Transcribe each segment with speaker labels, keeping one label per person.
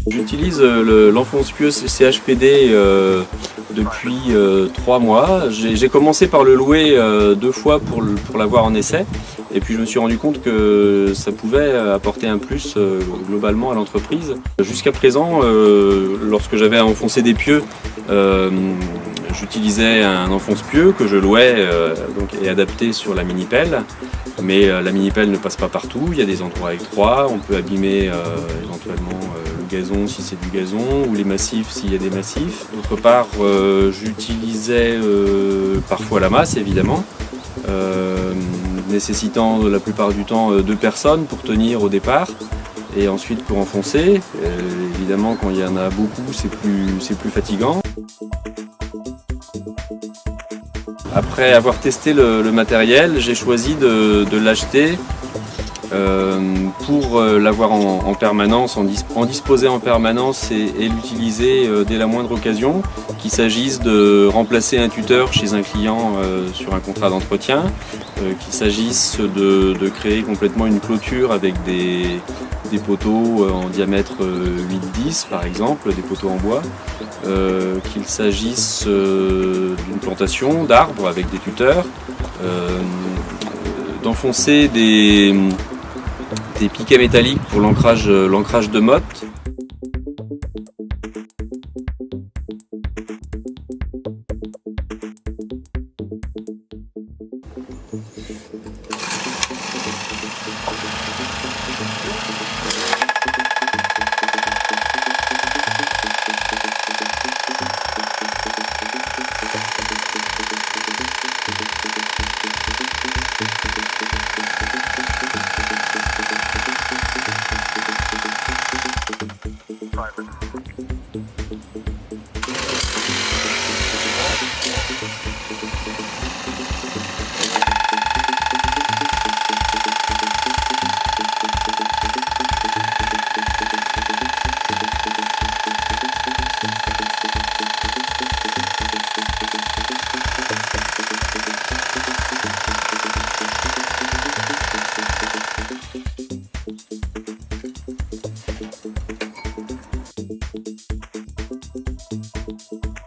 Speaker 1: J'utilise l'enfonce-pieux CHPD depuis 3 mois. J'ai commencé par le louer 2 fois pour l'avoir en essai. Et puis je me suis rendu compte que ça pouvait apporter un plus globalement à l'entreprise. Jusqu'à présent, lorsque j'avais à enfoncer des pieux, j'utilisais un enfonce-pieux que je louais et adapté sur la mini-pelle. Mais la mini-pelle ne passe pas partout, il y a des endroits étroits, on peut abîmer éventuellement le gazon si c'est du gazon ou les massifs s'il y a des massifs. D'autre part, j'utilisais parfois la masse évidemment, nécessitant la plupart du temps 2 personnes pour tenir au départ et ensuite pour enfoncer. Évidemment quand il y en a beaucoup c'est plus fatigant. Après avoir testé le matériel, j'ai choisi de l'acheter pour l'avoir en permanence, en disposer en permanence et l'utiliser dès la moindre occasion, qu'il s'agisse de remplacer un tuteur chez un client sur un contrat d'entretien, qu'il s'agisse de créer complètement une clôture avec des poteaux en diamètre 8-10 par exemple, des poteaux en bois, qu'il s'agisse d'une plantation d'arbres avec des tuteurs, d'enfoncer des piquets métalliques pour l'ancrage de mottes.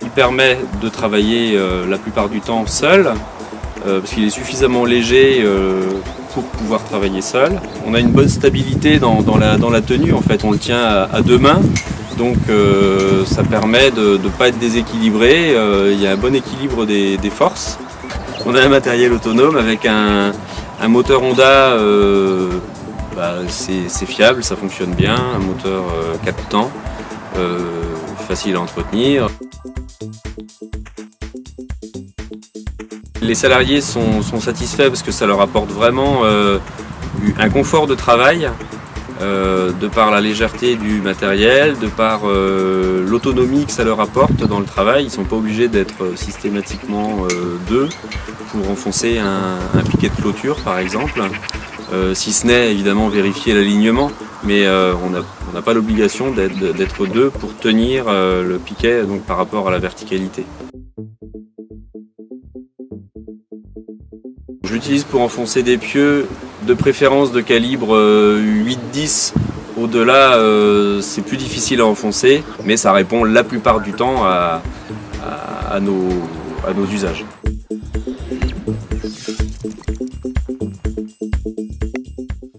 Speaker 1: Il permet de travailler la plupart du temps seul, parce qu'il est suffisamment léger pour pouvoir travailler seul. On a une bonne stabilité dans la tenue, en fait on le tient à 2 mains, donc ça permet de ne pas être déséquilibré, il y a un bon équilibre des forces. On a un matériel autonome avec un moteur Honda, c'est fiable, ça fonctionne bien, un moteur 4 temps, facile à entretenir. Les salariés sont satisfaits parce que ça leur apporte vraiment un confort de travail, de par la légèreté du matériel, de par l'autonomie que ça leur apporte dans le travail. Ils ne sont pas obligés d'être systématiquement 2 pour enfoncer un piquet de clôture par exemple, si ce n'est évidemment vérifier l'alignement, mais on n'a pas l'obligation d'être 2 pour tenir le piquet donc, par rapport à la verticalité. J'utilise pour enfoncer des pieux de préférence de calibre 8-10. Au-delà, c'est plus difficile à enfoncer, mais ça répond la plupart du temps à nos usages.